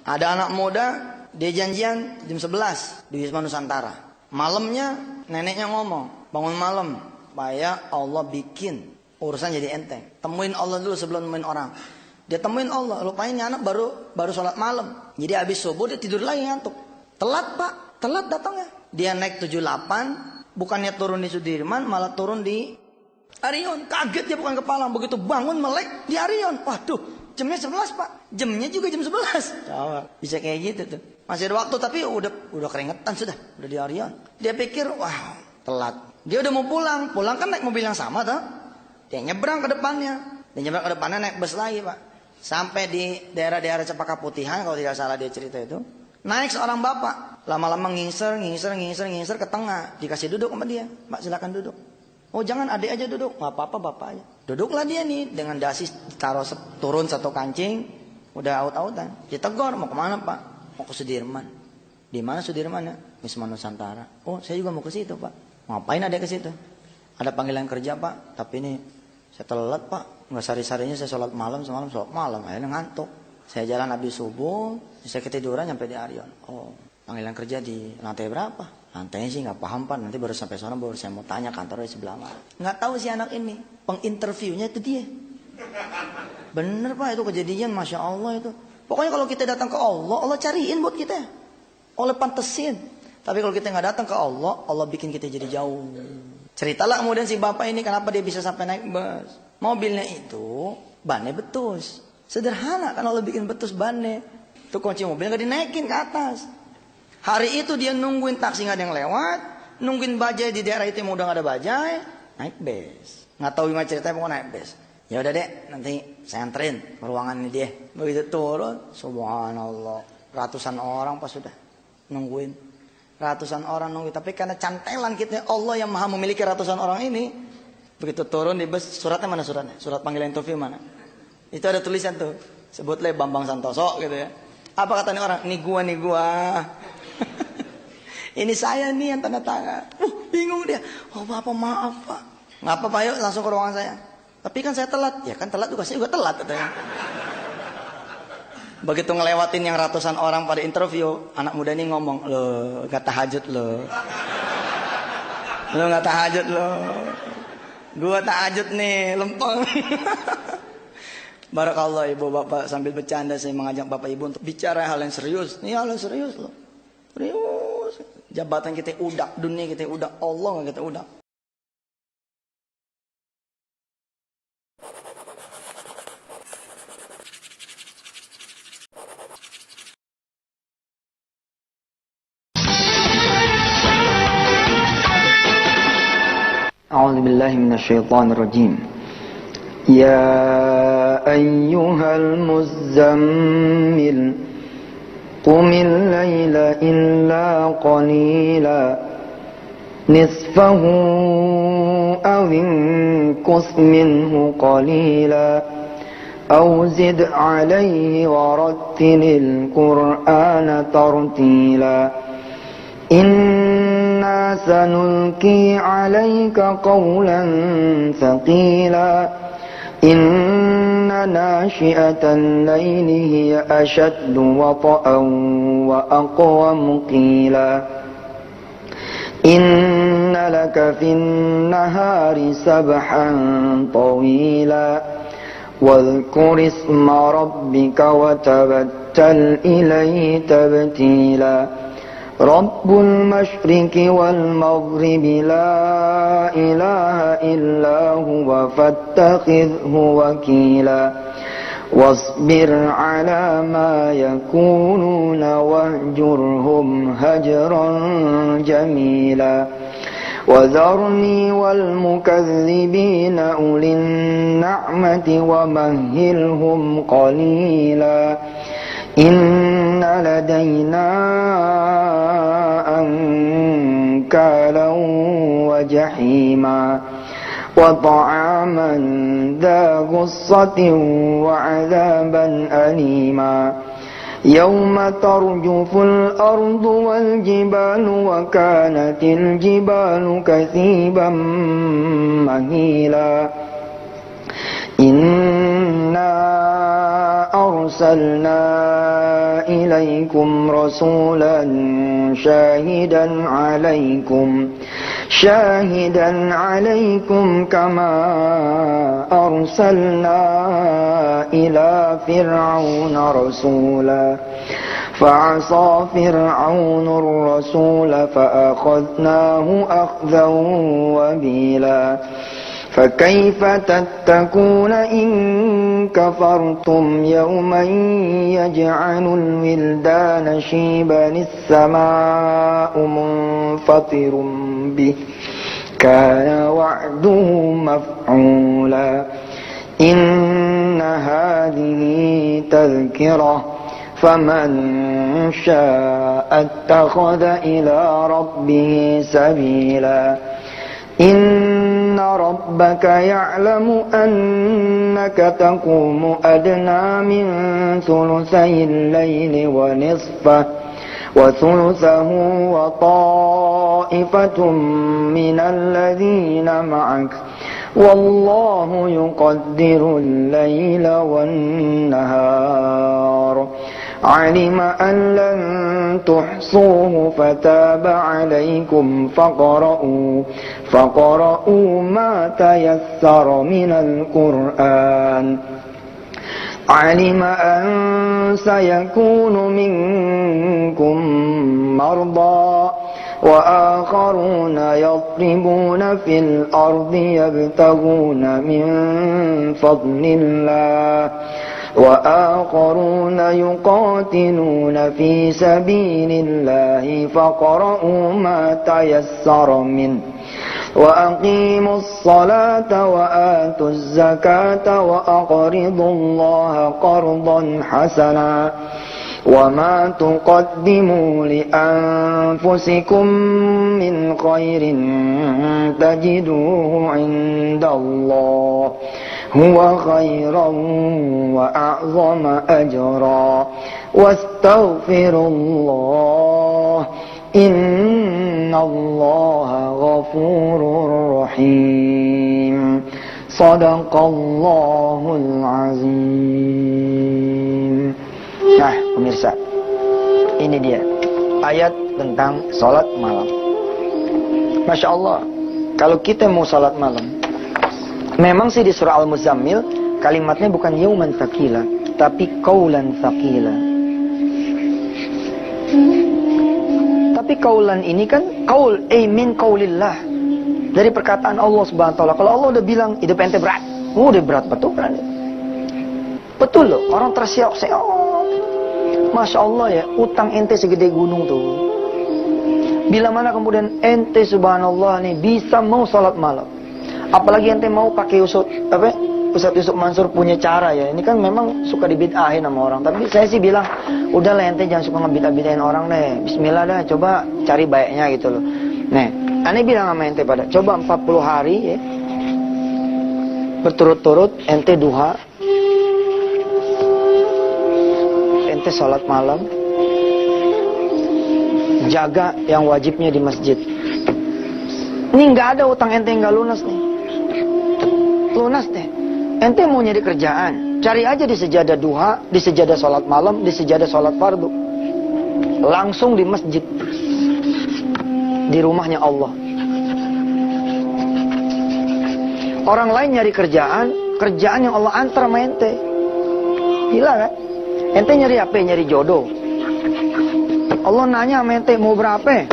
Ada anak muda, dia janjian jam 11 di Wisma Nusantara. Malamnya neneknya ngomong, bangun malam, supaya Allah bikin urusan jadi enteng. Temuin Allah dulu sebelum nemuin orang. Dia temuin Allah, lupain anak baru sholat malam. Jadi habis subuh dia tidur lagi ngantuk. Telat pak, telat datangnya. Dia naik 78, bukannya turun di Sudirman, malah turun di Arion. Kaget dia bukan kepala, begitu bangun melek di Arion. Waduh, jamnya 11 pak, jamnya juga jam 11. Coba, bisa kayak gitu tuh. Masih ada waktu tapi udah keringetan sudah di Arion. Dia pikir wah telat. Dia udah mau pulang kan naik mobil yang sama tuh. Dia nyebrang ke depannya, naik bus lagi pak. Sampai di daerah-daerah Cempaka Putihan kalau tidak salah dia cerita itu. Naik seorang bapak, lama-lama ngingser ke tengah, dikasih duduk sama dia. Mbak silakan duduk. Oh jangan adik aja duduk, nggak apa-apa bapak aja. Duduklah dia nih dengan dasi taruh turun satu kancing, udah aut-autan. Ditegur mau kemana pak? Mau ke Sudirman. Di mana Sudirman ya? Wisma Nusantara. Oh saya juga mau ke situ pak. Ngapain adik ke situ? Ada panggilan kerja pak, tapi ini saya telat pak. Nggak sari-sarinya saya sholat malam, akhirnya ngantuk. Saya jalan habis subuh, saya ketiduran sampai di Arion. Oh, panggilan kerja di lantai berapa? Lantainya sih nggak paham pak. Nanti baru sampai sana baru saya mau tanya kantornya sebelah mana. Nggak tahu si anak ini. Penginterviewnya itu dia. Bener pak itu kejadian, masya Allah itu. Pokoknya kalau kita datang ke Allah, Allah cariin buat kita. Allah pantesin. Tapi kalau kita nggak datang ke Allah, Allah bikin kita jadi jauh. Ceritalah kemudian si bapak ini kenapa dia bisa sampai naik bus. Mobilnya itu bannya betus. Sederhana kan Allah bikin betus bannya. Itu kunci mobil nggak dinaikin ke atas. Hari itu dia nungguin taksi nggak ada yang lewat, nungguin bajai di daerah itu udah nggak ada bajai, naik bus. Nggak tahu gimana ceritanya mau naik bus. Ya udah dek, nanti saya anterin ke ruangan ini dia. Begitu turun, subhanallah, ratusan orang pas sudah nungguin. Ratusan orang nungguin, tapi karena cantelan kita Allah yang maha memiliki ratusan orang ini. Begitu turun di bus, suratnya mana suratnya? Surat panggilan interview mana? Itu ada tulisan tuh, sebutlah Bambang Santoso gitu ya. Apa katanya orang? Nih gua. Ini saya nih yang tanda tangan. Bingung dia. Oh bapak maaf pak. Nggak apa-apa yuk langsung ke ruangan saya. Tapi kan saya telat. Ya kan telat juga, saya juga telat katanya. Begitu ngelewatin yang ratusan orang pada interview, anak muda ini ngomong, lo gak tahajud lo. Lo gak tahajud lo. Gua tahajud nih, lempeng. Barakallah ibu bapak, sambil bercanda saya mengajak bapak ibu untuk bicara hal yang serius. Ini hal yang serius loh. Serius. Jabatan kita udak, dunia kita udak, Allah nggak kita udak. أعوذ بالله من الشيطان الرجيم يا أيها المزمل قم الليل إلا قليلا نصفه أو انقص منه قليلا أو زد عليه ورتل القرآن ترتيلا إنا سنلقي عليك قولا ثقيلا إن ناشئة الليل هي أشد وطئا وأقوم قيلا إن لك في النهار سبحا طويلا واذكر اسم ربك وتبتل إليه تبتيلا رب المشرق والمغرب لا إله إلا هو فاتخذه وكيلا واصبر على ما يقولون واهجرهم هجرا جميلا وذرني والمكذبين أولي النعمة ومهلهم قليلا إن لدينا أنكالا وجحيما وطعاما ذا غصة وعذابا أليما يوم ترجف الأرض والجبال وكانت الجبال كثيبا مهيلا إنا أرسلنا أرسلنا إليكم رسولا شاهدا عليكم كما أرسلنا إلى فرعون رسولا فعصى فرعون الرسول فأخذناه أخذا وبيلا فكيف تتقون إن كفرتم يوما يجعل الولدان شيبا السماء منفطر به كان وعده مفعولا إن هذه تذكرة فمن شاء اتخذ إلى ربه سبيلا إن ربك يعلم أنك تقوم أدنى من ثلثي الليل ونصفه وثلثه وطائفة من الذين معك والله يقدر الليل والنهار علم أن لن تحصوه فتاب عليكم فقرؤوا ما تيسر من القرآن علم أن سيكون منكم مرضى وآخرون يضربون في الأرض يبتغون من فضل الله وآخرون يقاتلون في سبيل الله فاقرؤوا ما تيسر منه وأقيموا الصلاة وآتوا الزكاة وأقرضوا الله قرضا حسنا وما تقدموا لأنفسكم من خير تجدوه عند الله هو خيرا وأعظم أجرا واستغفروا الله إن الله غفور رحيم صدق الله العظيم. Nah pemirsa, ini dia ayat tentang sholat malam. Masya Allah, kalau kita mau sholat malam, memang sih di surah Al-Muzammil kalimatnya bukan yauman thaqila, tapi qaulan thaqila. Tapi qaulan ini kan qaul min qaulillah, dari perkataan Allah Subhanahu wa taala. Kalau Allah udah bilang hidup ente berat, udah berat betul kan? Betul loh, orang terseok-seok. Masya Allah ya, utang ente segede gunung tuh. Bila mana kemudian ente subhanallah nih bisa mau sholat malam, apalagi ente mau pakai Ustaz Yusuf Mansur punya cara ya. Ini kan memang suka dibid'ahin sama orang. Tapi saya sih bilang, udahlah ente jangan suka ngebid'ah-bid'ahin orang deh. Bismillah dah, coba cari baiknya gitu loh. Nih, aneh bilang sama ente pada, coba 40 hari ya, berturut-turut ente duha, ente sholat malam, jaga yang wajibnya di masjid. Ini nggak ada utang ente yang nggak lunas nih. Lunas deh. Ente mau nyari kerjaan, cari aja di sejadah duha, di sejadah sholat malam, di sejadah sholat fardu. Langsung di masjid, di rumahnya Allah. Orang lain nyari kerjaan yang Allah antar sama ente. Gila kan? Ente nyari apa? Nyari jodoh. Allah nanya sama ente, mau berapa?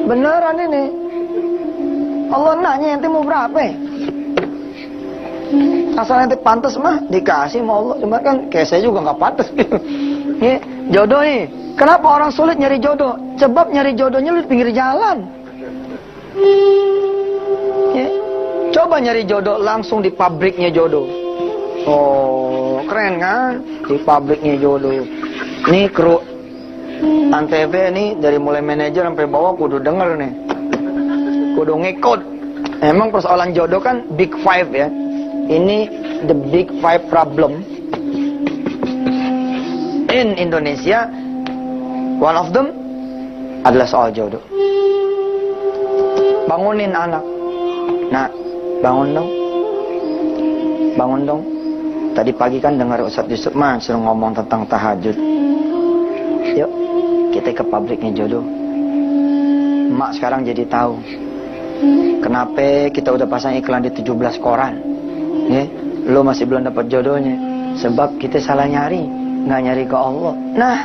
Beneran ini. Allah nanya ente mau berapa? Asal ente pantas mah dikasih sama Allah. Cuma kan kayak saya juga nggak pantas. Ya, jodoh nih. Kenapa orang sulit nyari jodoh? Sebab nyari jodohnya lu di pinggir jalan. Ya. Coba nyari jodoh langsung di pabriknya jodoh. Oh, keren kan? Di pabriknya jodoh. Nih kru Antv nih dari mulai manajer sampai bawah kudu denger nih. Kudu ngikut. Emang persoalan jodoh kan big five ya. Ini the big five problem in Indonesia. One of them adalah soal jodoh. Bangunin anak. Nah, bangun dong. Bangun dong. Tadi pagi kan dengar Ustaz Yusuf suruh ngomong tentang tahajud. Yuk, kita ke pabriknya jodoh. Mak sekarang jadi tahu kenapa kita udah pasang iklan di 17 koran. Ya, lo masih belum dapat jodohnya. Sebab kita salah nyari, nggak nyari ke Allah. Nah,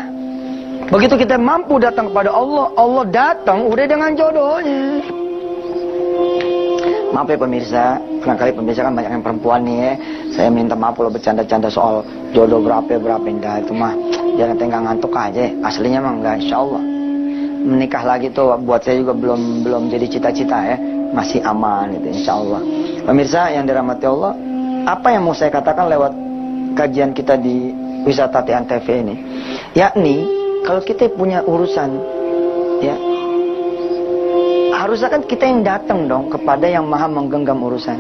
begitu kita mampu datang kepada Allah, Allah datang udah dengan jodohnya. Maaf ya pemirsa, kadang-kali pemirsa kan banyak yang perempuan nih ya. Saya minta maaf kalau bercanda-canda soal jodoh berapa enggak, itu mah jangan tengah ngantuk aja. Aslinya mah enggak, insya Allah. Menikah lagi tuh buat saya juga belum jadi cita-cita ya, masih aman itu insya Allah. Pemirsa yang dirahmati Allah, apa yang mau saya katakan lewat kajian kita di Wisata Antv ini, yakni kalau kita punya urusan, ya harusnya kan kita yang datang dong kepada yang maha menggenggam urusan.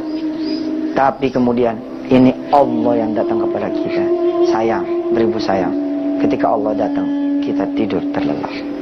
Tapi kemudian ini Allah yang datang kepada kita. Sayang, beribu sayang. Ketika Allah datang, kita tidur terlelap.